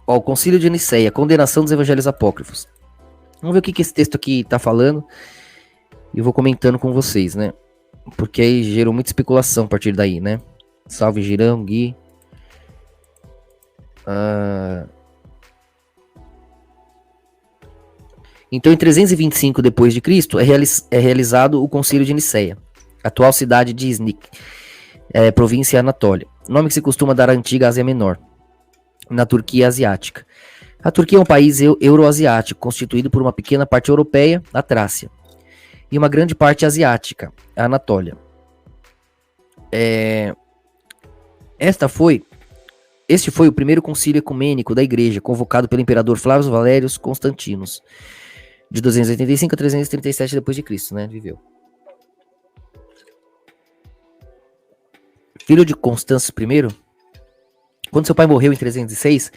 Ó, o Concílio de Nicéia, condenação dos evangelhos apócrifos. Vamos ver o que esse texto aqui tá falando. E eu vou comentando com vocês, né? Porque aí gerou muita especulação a partir daí, né? Salve, Girão, Gui. Então, em 325 depois de Cristo, é realizado o Concílio de Nicéia, atual cidade de Iznik, província Anatólia. Nome que se costuma dar à antiga Ásia Menor, na Turquia asiática. A Turquia é um país euroasiático, constituído por uma pequena parte europeia, a Trácia, e uma grande parte asiática, a Anatólia. Este foi o primeiro concílio ecumênico da Igreja, convocado pelo imperador Flávio Valérios Constantinos, de 285 a 337 depois de Cristo, né? Viveu. Filho de Constâncio I, quando seu pai morreu em 306,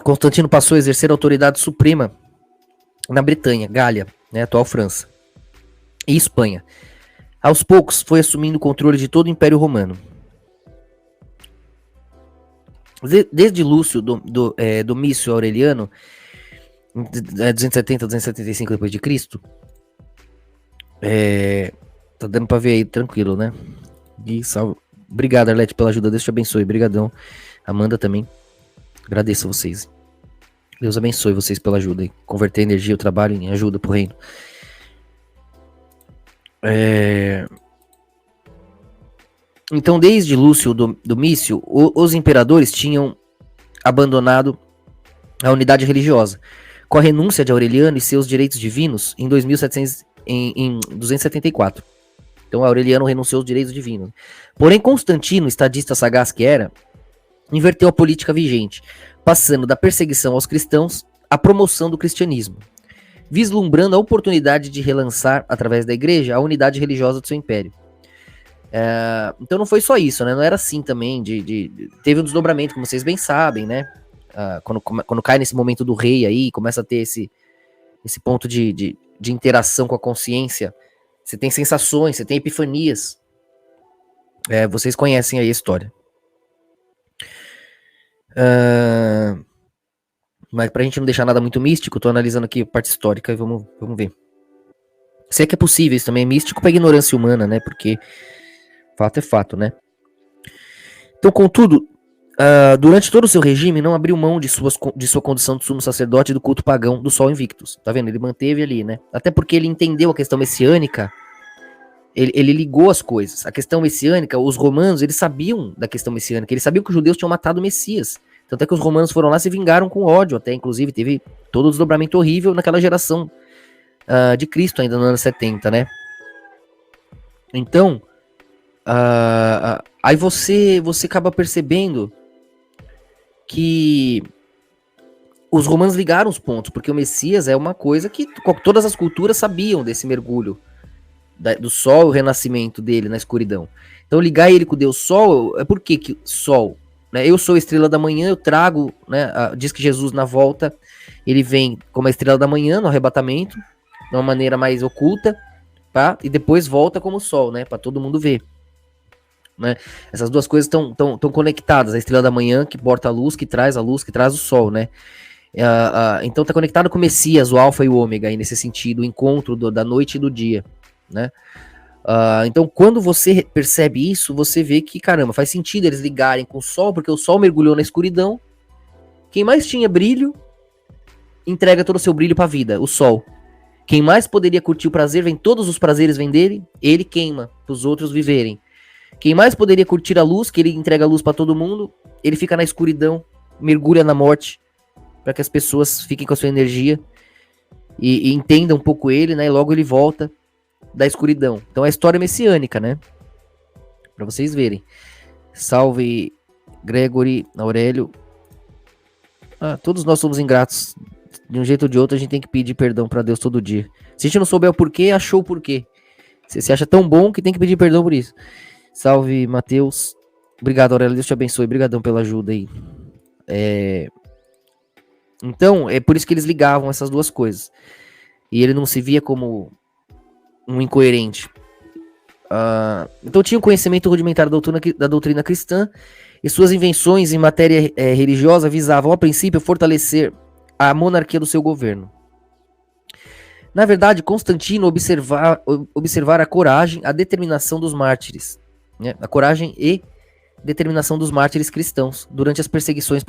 Constantino passou a exercer a autoridade suprema na Bretanha, Gália, né, atual França, e Espanha. Aos poucos, foi assumindo o controle de todo o Império Romano. Desde Lúcio Domício Aureliano, 270 a 275 depois de Cristo, tá dando pra ver aí, tranquilo, né? E salve. Obrigado, Arlete, pela ajuda, Deus te abençoe, brigadão. Amanda também, agradeço a vocês. Deus abençoe vocês pela ajuda aí. Converter energia, o trabalho em ajuda pro reino. Então, desde Lúcio Domício, os imperadores tinham abandonado a unidade religiosa, com a renúncia de Aureliano e seus direitos divinos em 274. Então, Aureliano renunciou aos direitos divinos. Porém, Constantino, estadista sagaz que era, inverteu a política vigente, passando da perseguição aos cristãos à promoção do cristianismo, vislumbrando a oportunidade de relançar, através da igreja, a unidade religiosa do seu império. Então não foi só isso, né? Não era assim também, teve um desdobramento, como vocês bem sabem, né? Quando cai nesse momento do rei aí, começa a ter esse ponto de interação com a consciência, você tem sensações, você tem epifanias. Vocês conhecem aí a história. Mas pra gente não deixar nada muito místico, tô analisando aqui a parte histórica e vamos ver. Se é que é possível, isso também é místico pra ignorância humana, né? Porque fato é fato, né? Então, contudo, durante todo o seu regime, não abriu mão de sua condição de sumo sacerdote do culto pagão do Sol Invictus. Tá vendo? Ele manteve ali, né? Até porque ele entendeu a questão messiânica, ele ligou as coisas. A questão messiânica, os romanos, eles sabiam da questão messiânica, eles sabiam que os judeus tinham matado o Messias. Tanto é que os romanos foram lá e se vingaram com ódio, até inclusive teve todo o desdobramento horrível naquela geração de Cristo ainda no ano 70, né? Então, aí você acaba percebendo que os romanos ligaram os pontos, porque o Messias é uma coisa que todas as culturas sabiam desse mergulho do sol, o renascimento dele na escuridão. Então ligar ele com o Deus Sol, por que Sol? Né? Eu sou a estrela da manhã, eu trago, né, diz que Jesus na volta, ele vem como a estrela da manhã no arrebatamento, de uma maneira mais oculta, tá? E depois volta como Sol, né, para todo mundo ver. Né? Essas duas coisas estão conectadas, a estrela da manhã que porta a luz, que traz o sol, né? Então está conectado com o Messias, o Alfa e o Ômega, aí nesse sentido, o encontro da noite e do dia, né? Então quando você percebe isso, você vê que, caramba, faz sentido eles ligarem com o sol, porque o sol mergulhou na escuridão, quem mais tinha brilho, entrega todo o seu brilho para a vida, o sol. Quem mais poderia curtir o prazer, todos os prazeres vêm dele, ele queima, para os outros viverem. Quem mais poderia curtir a luz, que ele entrega a luz para todo mundo, ele fica na escuridão, mergulha na morte, para que as pessoas fiquem com a sua energia e entendam um pouco ele, né? E logo ele volta da escuridão. Então é a história messiânica, né? Para vocês verem. Salve Gregory, Aurélio. Todos nós somos ingratos. De um jeito ou de outro, a gente tem que pedir perdão para Deus todo dia. Se a gente não souber o porquê, achou o porquê. Você se acha tão bom que tem que pedir perdão por isso. Salve, Matheus. Obrigado, Aurélio. Deus te abençoe. Obrigadão pela ajuda aí. Então, é por isso que eles ligavam essas duas coisas. E ele não se via como um incoerente. Então tinha um conhecimento rudimentar da doutrina cristã. e suas invenções em matéria religiosa visavam, a princípio, fortalecer a monarquia do seu governo. Na verdade, Constantino observar a coragem, a determinação dos mártires, né? A coragem e determinação dos mártires cristãos durante as perseguições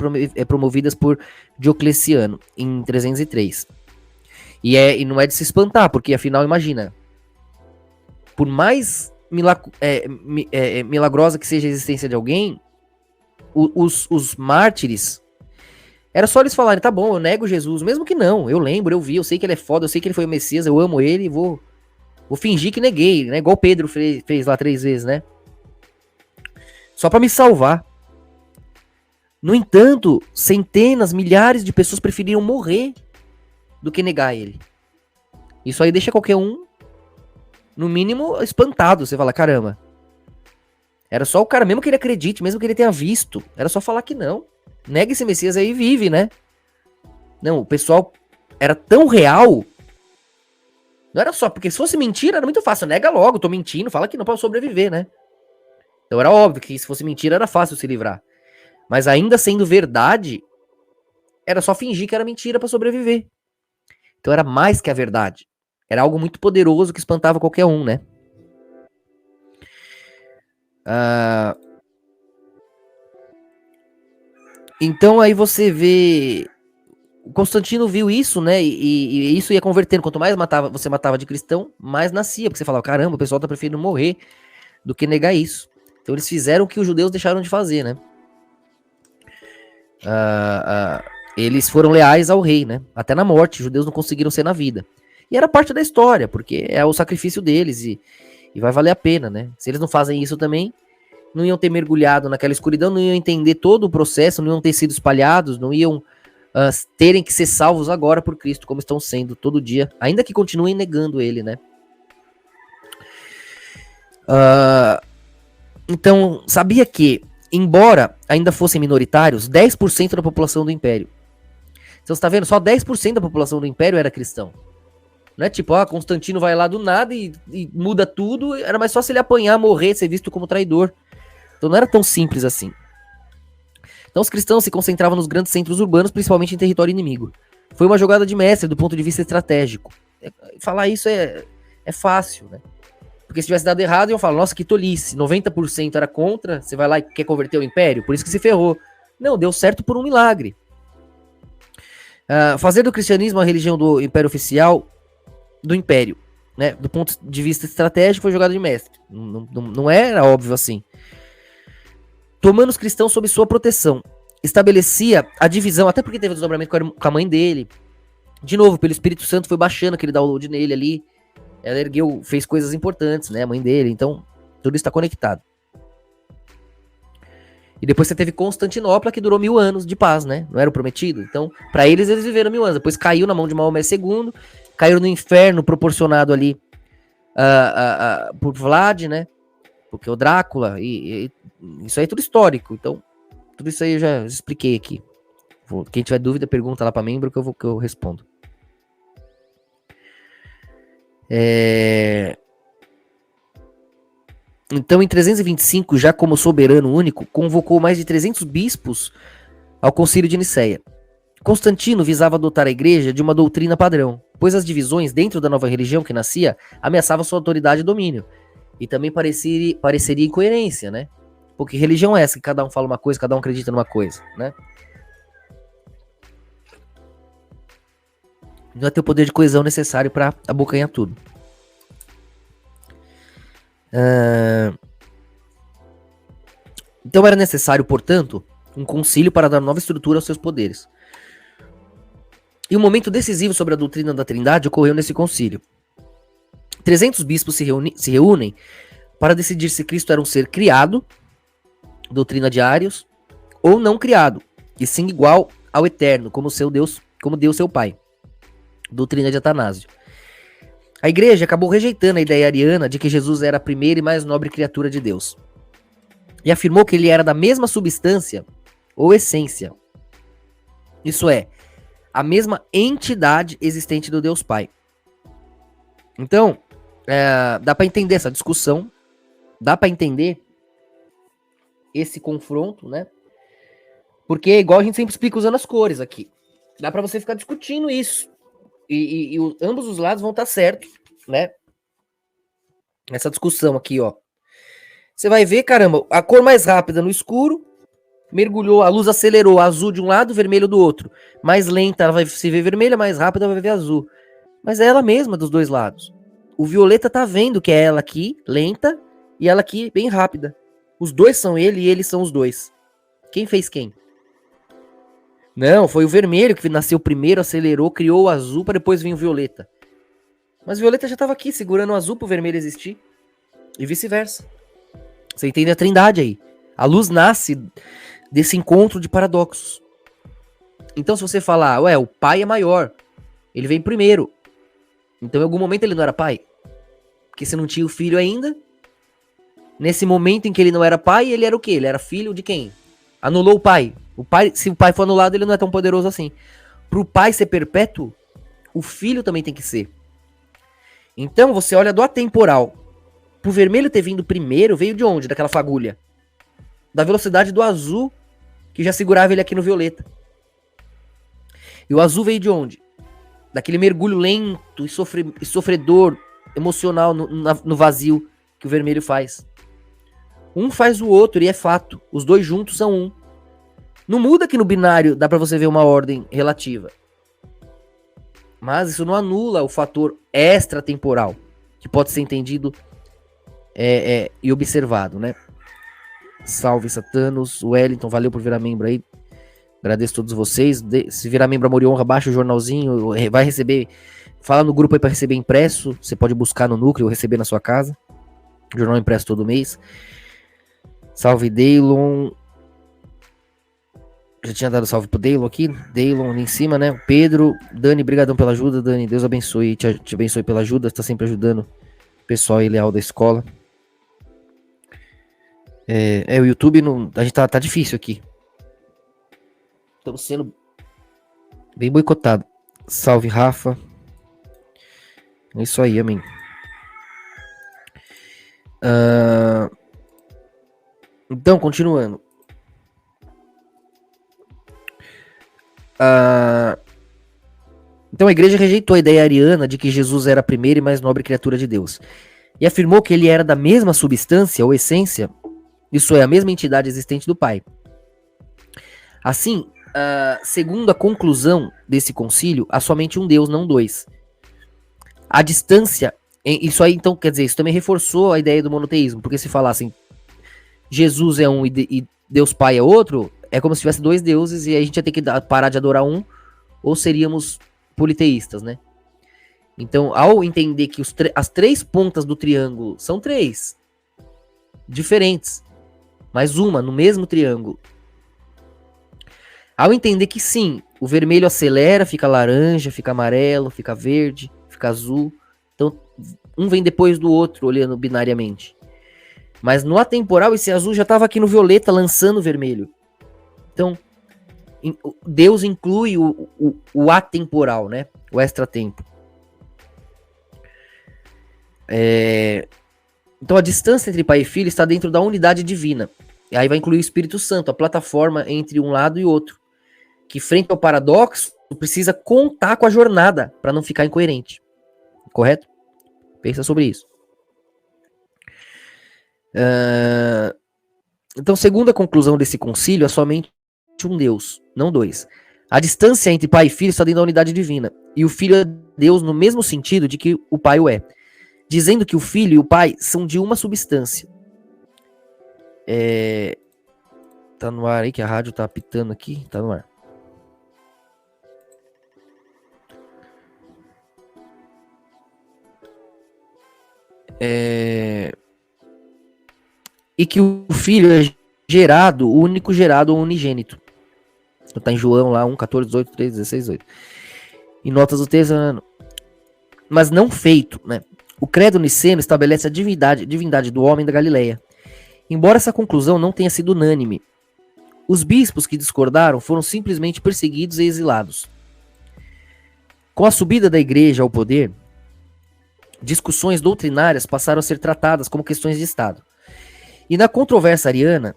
promovidas por Diocleciano em 303. E não é de se espantar, porque afinal, imagina, por mais milagrosa que seja a existência de alguém, os mártires, era só eles falarem, tá bom, eu nego Jesus, mesmo que não, eu lembro, eu vi, eu sei que ele é foda, eu sei que ele foi o Messias, eu amo ele, vou fingir que neguei, né? Igual Pedro fez lá 3 vezes, né? Só pra me salvar. No entanto, centenas, milhares de pessoas preferiram morrer do que negar ele. Isso aí deixa qualquer um, no mínimo, espantado. Você fala, caramba. Era só o cara, mesmo que ele acredite, mesmo que ele tenha visto, era só falar que não. Nega esse Messias aí e vive, né? Não, o pessoal era tão real. Não era só, porque se fosse mentira, era muito fácil. Nega logo, tô mentindo, fala que não pra sobreviver, né? Então era óbvio que se fosse mentira, era fácil se livrar. Mas ainda sendo verdade, era só fingir que era mentira pra sobreviver. Então era mais que a verdade. Era algo muito poderoso que espantava qualquer um, né? Então aí você vê... O Constantino viu isso, né? E isso ia convertendo. Quanto mais você matava de cristão, mais nascia. Porque você falava, caramba, o pessoal tá preferindo morrer do que negar isso. Então eles fizeram o que os judeus deixaram de fazer, né? Eles foram leais ao rei, né? Até na morte, os judeus não conseguiram ser na vida. E era parte da história, porque é o sacrifício deles e vai valer a pena, né? Se eles não fazem isso também, não iam ter mergulhado naquela escuridão, não iam entender todo o processo, não iam ter sido espalhados, não iam terem que ser salvos agora por Cristo, como estão sendo todo dia, ainda que continuem negando ele, né? Então, sabia que, embora ainda fossem minoritários, 10% da população do Império. Então você tá vendo? Só 10% da população do Império era cristão. Não é tipo, Constantino vai lá do nada e muda tudo. Era mais fácil ele apanhar, morrer, ser visto como traidor. Então não era tão simples assim. Então os cristãos se concentravam nos grandes centros urbanos, principalmente em território inimigo. Foi uma jogada de mestre do ponto de vista estratégico. Falar isso é fácil, né? Porque se tivesse dado errado, iam falar, nossa, que tolice, 90% era contra, você vai lá e quer converter o império, por isso que se ferrou. Não, deu certo por um milagre. Fazer do cristianismo a religião do império oficial do império, né? Do ponto de vista estratégico, foi jogada de mestre. Não era óbvio assim. Tomando os cristãos sob sua proteção. Estabelecia a divisão, até porque teve desdobramento com a mãe dele. De novo, pelo Espírito Santo, foi baixando aquele download nele ali. Ela fez coisas importantes, né? A mãe dele. Então, tudo isso está conectado. E depois você teve Constantinopla, que durou 1000 anos de paz, né? Não era o prometido? Então, para eles viveram 1000 anos. Depois caiu na mão de Maomé II, caiu no inferno proporcionado ali por Vlad, né? Porque o Drácula, e isso aí é tudo histórico. Então, tudo isso aí eu já expliquei aqui. Quem tiver dúvida, pergunta lá para membro que eu respondo. Então, em 325, já como soberano único, convocou mais de 300 bispos ao concílio de Nicéia. Constantino visava dotar a igreja de uma doutrina padrão, pois as divisões dentro da nova religião que nascia ameaçavam sua autoridade e domínio. E também pareceria incoerência, né? Porque religião é essa que cada um fala uma coisa, cada um acredita numa coisa, né? Não vai ter o poder de coesão necessário para abocanhar tudo. Então era necessário, portanto, um concílio para dar nova estrutura aos seus poderes. E um momento decisivo sobre a doutrina da Trindade ocorreu nesse concílio. 300 bispos se reúnem para decidir se Cristo era um ser criado, doutrina de Arius, ou não criado, e sim igual ao Eterno, como Deus seu Pai, doutrina de Atanásio. A igreja acabou rejeitando a ideia ariana de que Jesus era a primeira e mais nobre criatura de Deus, e afirmou que ele era da mesma substância ou essência, isso é, a mesma entidade existente do Deus Pai. Então, dá para entender essa discussão, dá para entender esse confronto, né? Porque é igual a gente sempre explica usando as cores aqui. Dá pra você ficar discutindo isso. E ambos os lados vão estar certos, né? Essa discussão aqui, ó. Você vai ver, caramba, a cor mais rápida no escuro, mergulhou, a luz acelerou, azul de um lado, vermelho do outro. Mais lenta, ela vai se ver vermelha, mais rápida, ela vai ver azul. Mas é ela mesma dos dois lados. O violeta tá vendo que é ela aqui, lenta, e ela aqui, bem rápida. Os dois são ele e eles são os dois. Quem fez quem? Não, foi o vermelho que nasceu primeiro, acelerou, criou o azul, para depois vir o violeta. Mas o violeta já tava aqui, segurando o azul pro vermelho existir. E vice-versa. Você entende a trindade aí. A luz nasce desse encontro de paradoxos. Então se você falar, ué, o pai é maior, ele vem primeiro. Então em algum momento ele não era pai. Porque você não tinha o filho ainda. Nesse momento em que ele não era pai, ele era o quê? Ele era filho de quem? Anulou o pai. Se o pai for anulado, ele não é tão poderoso assim. Para o pai ser perpétuo, o filho também tem que ser. Então você olha do atemporal. Pro vermelho ter vindo primeiro, veio de onde? Daquela fagulha. Da velocidade do azul, que já segurava ele aqui no violeta. E o azul veio de onde? Daquele mergulho lento e sofredor, emocional no vazio que o vermelho faz. Um faz o outro e é fato. Os dois juntos são um. Não muda que no binário dá pra você ver uma ordem relativa. Mas isso não anula o fator extratemporal, que pode ser entendido e observado, né? Salve, Satanos. O Wellington, valeu por virar membro aí. Agradeço a todos vocês. Se virar membro Amor e Honra, baixa o jornalzinho. Vai receber. Fala no grupo aí pra receber impresso. Você pode buscar no núcleo ou receber na sua casa. Jornal impresso todo mês. Salve, Daylon. Já tinha dado salve pro Daylon aqui. Daylon ali em cima, né? Pedro, Dani, brigadão pela ajuda. Dani, Deus abençoe. Te abençoe pela ajuda. Tá sempre ajudando o pessoal aí leal da escola. O YouTube, a gente tá difícil aqui. Estamos sendo bem boicotado. Salve, Rafa. É isso aí, amém. Então, continuando. Então a igreja rejeitou a ideia ariana de que Jesus era a primeira e mais nobre criatura de Deus. E afirmou que ele era da mesma substância ou essência, isso é, a mesma entidade existente do Pai. Assim, segundo a conclusão desse concílio, há somente um Deus, não dois. A distância, isso aí então, quer dizer, isso também reforçou a ideia do monoteísmo, porque se falassem Jesus é um e Deus Pai é outro, é como se tivesse dois deuses e aí a gente ia ter que parar de adorar um, ou seríamos politeístas, né? Então, ao entender que as três pontas do triângulo são três diferentes, mas uma no mesmo triângulo, ao entender que sim, o vermelho acelera, fica laranja, fica amarelo, fica verde, fica azul, então um vem depois do outro, olhando binariamente. Mas no atemporal, esse azul já estava aqui no violeta, lançando o vermelho. Então, Deus inclui o atemporal, né? O extratempo. Então, a distância entre pai e filho está dentro da unidade divina. E aí vai incluir o Espírito Santo, a plataforma entre um lado e outro. Que, frente ao paradoxo, precisa contar com a jornada para não ficar incoerente. Correto? Pensa sobre isso. Então, segundo a conclusão desse concílio, é somente um Deus, não dois. A distância entre pai e filho está dentro da unidade divina. E o filho é Deus no mesmo sentido de que o pai o é. Dizendo que o filho e o pai são de uma substância. Tá no ar aí, que a rádio tá apitando aqui. Tá no ar. E que o filho é gerado, o único gerado ou unigênito. Tá em João lá, 1, 14, 18, 13, 16, 18. Em notas do texto, mas não feito, né? O credo niceno estabelece a divindade do homem da Galileia. Embora essa conclusão não tenha sido unânime, os bispos que discordaram foram simplesmente perseguidos e exilados. Com a subida da igreja ao poder, discussões doutrinárias passaram a ser tratadas como questões de Estado. E na controvérsia ariana,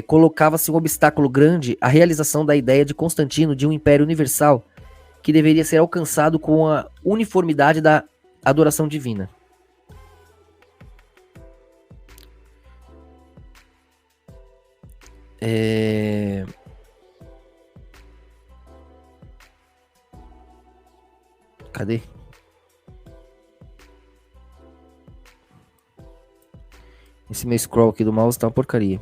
colocava-se um obstáculo grande à realização da ideia de Constantino de um império universal que deveria ser alcançado com a uniformidade da adoração divina. Cadê? Esse meu scroll aqui do mouse tá uma porcaria.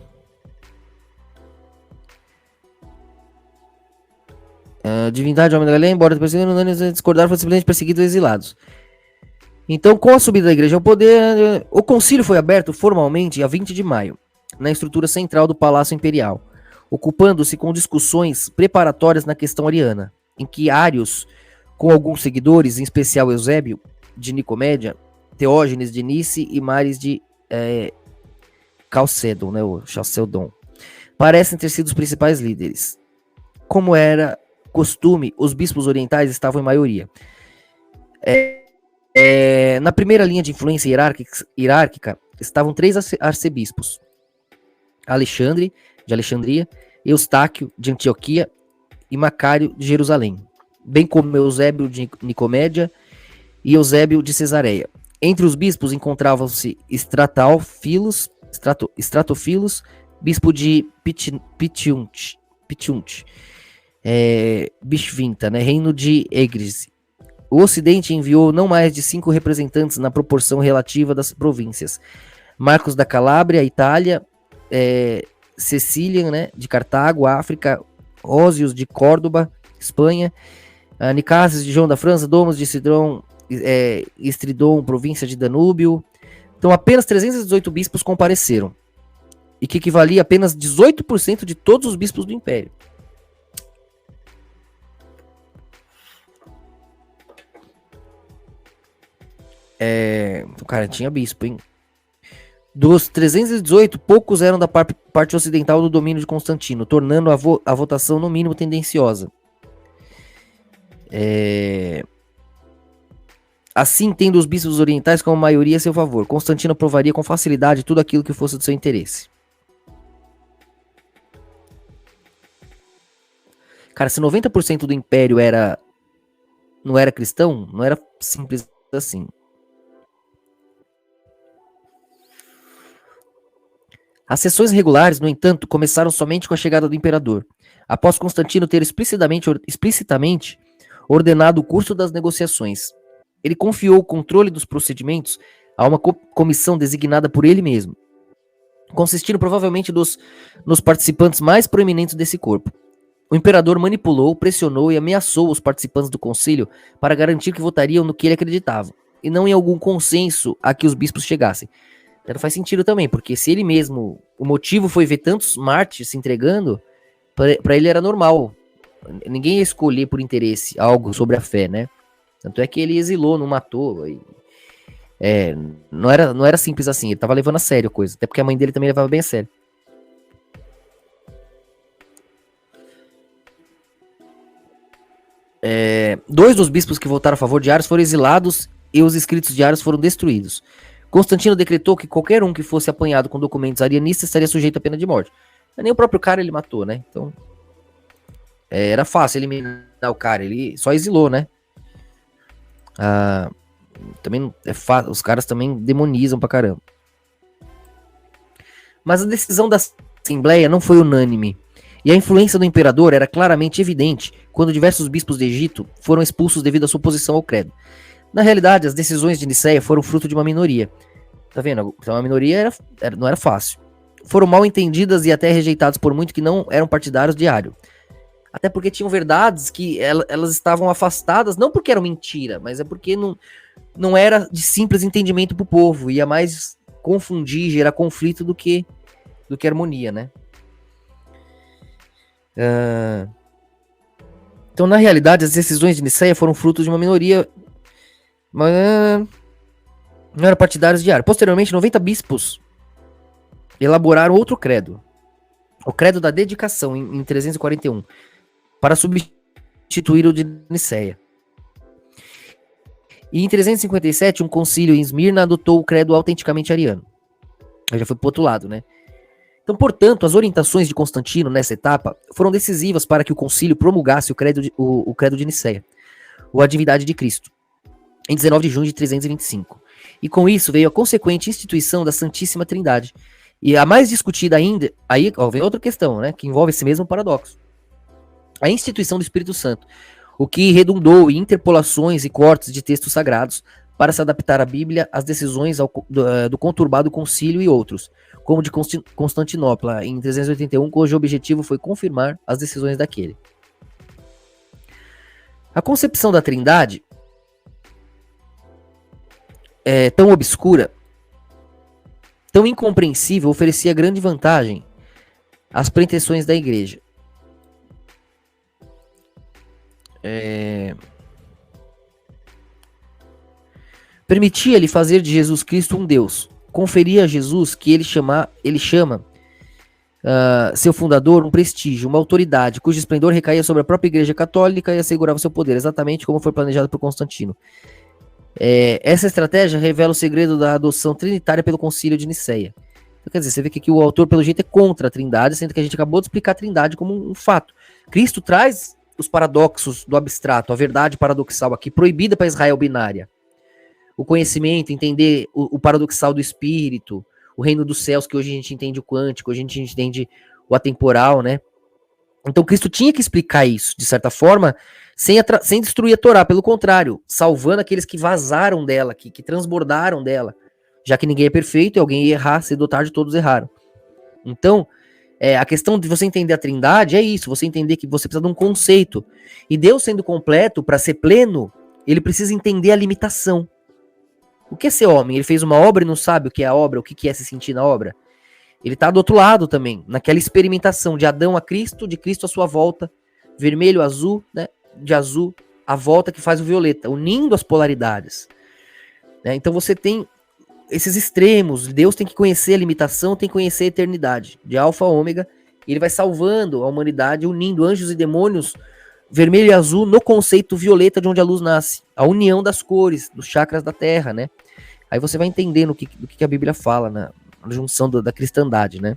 Divindade, homem da Galé, embora discordar, foi simplesmente perseguidos e exilados. Então, com a subida da igreja ao poder, o concílio foi aberto formalmente a 20 de maio, na estrutura central do Palácio Imperial, ocupando-se com discussões preparatórias na questão ariana, em que Ários, com alguns seguidores, em especial Eusébio, de Nicomédia, Teógenes de Nice e Mares de Chalcedon, né, o Chalcedon, parecem ter sido os principais líderes. Como era costume, os bispos orientais estavam em maioria. Na primeira linha de influência hierárquica estavam 3 arcebispos: Alexandre, de Alexandria, Eustáquio, de Antioquia e Macário, de Jerusalém, bem como Eusébio de Nicomédia e Eusébio de Cesareia. Entre os bispos encontravam-se Stratofilos, bispo de Pitiunte, Bishvinta, né, reino de Egris. O Ocidente enviou não mais de 5 representantes na proporção relativa das províncias: Marcos da Calábria, Itália, Cecília, né, de Cartago, África, Ósios de Córdoba, Espanha, Nicásios de João da França, Domos de Estridon, província de Danúbio. Então apenas 318 bispos compareceram, e que equivalia a apenas 18% de todos os bispos do Império. O cara tinha bispo, hein? Dos 318, poucos eram da parte ocidental do domínio de Constantino, tornando a votação no mínimo tendenciosa. Assim, tendo os bispos orientais como maioria a seu favor, Constantino aprovaria com facilidade tudo aquilo que fosse do seu interesse. Cara, se 90% do império não era cristão, não era simples assim. As sessões regulares, no entanto, começaram somente com a chegada do imperador, após Constantino ter explicitamente ordenado o curso das negociações. Ele confiou o controle dos procedimentos a uma comissão designada por ele mesmo, consistindo provavelmente nos participantes mais proeminentes desse corpo. O imperador manipulou, pressionou e ameaçou os participantes do concílio para garantir que votariam no que ele acreditava, e não em algum consenso a que os bispos chegassem. Não faz sentido também, porque se ele mesmo, o motivo foi ver tantos mártires se entregando, para ele era normal. Ninguém ia escolher por interesse algo sobre a fé, né? Tanto é que ele exilou, não matou. Não era simples assim, ele tava levando a sério a coisa, até porque a mãe dele também levava bem a sério. Dois dos bispos que votaram a favor de Ares foram exilados e os escritos de Ares foram destruídos. Constantino decretou que qualquer um que fosse apanhado com documentos arianistas estaria sujeito à pena de morte. Nem o próprio cara ele matou, né? Então, era fácil eliminar o cara, ele só exilou, né? Também é fácil, os caras também demonizam pra caramba. Mas a decisão da Assembleia não foi unânime, e a influência do imperador era claramente evidente quando diversos bispos do Egito foram expulsos devido à sua oposição ao credo. Na realidade, as decisões de Nicéia foram fruto de uma minoria. Tá vendo? Então a minoria não era fácil. Foram mal entendidas e até rejeitadas por muitos que não eram partidários de Ário. Até porque tinham verdades que elas estavam afastadas, não porque era mentira, mas é porque não era de simples entendimento pro povo. Ia mais confundir, gerar conflito do que harmonia, né? Então, na realidade, as decisões de Nicéia foram fruto de uma minoria, mas não eram partidários de Ário. Posteriormente, 90 bispos elaboraram outro credo, o credo da dedicação, em 341, para substituir o de Nicéia. E em 357, um concílio em Esmirna adotou o credo autenticamente ariano. Aí já foi pro outro lado, né? Então, portanto, as orientações de Constantino nessa etapa foram decisivas para que o concílio promulgasse o credo de Nicéia, ou a divindade de Cristo, em 19 de junho de 325. E com isso veio a consequente instituição da Santíssima Trindade. E a mais discutida ainda, aí vem outra questão, né, que envolve esse mesmo paradoxo. A instituição do Espírito Santo, o que redundou em interpolações e cortes de textos sagrados para se adaptar à Bíblia às decisões do conturbado concílio e outros, como de Constantinopla, em 381, cujo objetivo foi confirmar as decisões daquele. A concepção da Trindade tão obscura, tão incompreensível, oferecia grande vantagem às pretensões da Igreja. Permitia-lhe fazer de Jesus Cristo um Deus. Conferia a Jesus, que ele chama seu fundador, um prestígio, uma autoridade, cujo esplendor recaía sobre a própria Igreja Católica e assegurava seu poder, exatamente como foi planejado por Constantino. Essa estratégia revela o segredo da adoção trinitária pelo Concílio de Nicéia. Então, quer dizer, você vê que aqui o autor, pelo jeito, é contra a Trindade, sendo que a gente acabou de explicar a Trindade como um fato. Cristo traz os paradoxos do abstrato, a verdade paradoxal aqui, proibida para Israel binária. O conhecimento, entender o paradoxal do espírito, o reino dos céus, que hoje a gente entende o quântico, hoje a gente entende o atemporal, né? Então Cristo tinha que explicar isso, de certa forma, sem destruir a Torá, pelo contrário, salvando aqueles que vazaram dela, que transbordaram dela, já que ninguém é perfeito e alguém ia errar, cedo ou tarde todos erraram. Então, a questão de você entender a Trindade é isso, você entender que você precisa de um conceito. E Deus sendo completo, para ser pleno, ele precisa entender a limitação. O que é ser homem? Ele fez uma obra e não sabe o que é a obra, o que é se sentir na obra? Ele está do outro lado também, naquela experimentação de Adão a Cristo, de Cristo à sua volta, vermelho, azul, né? De azul, a volta que faz o violeta, unindo as polaridades. Né? Então você tem esses extremos, Deus tem que conhecer a limitação, tem que conhecer a eternidade, de alfa a ômega, e ele vai salvando a humanidade, unindo anjos e demônios, vermelho e azul, no conceito violeta de onde a luz nasce, a união das cores, dos chakras da Terra, né? Aí você vai entendendo do que a Bíblia fala, na junção da cristandade, né?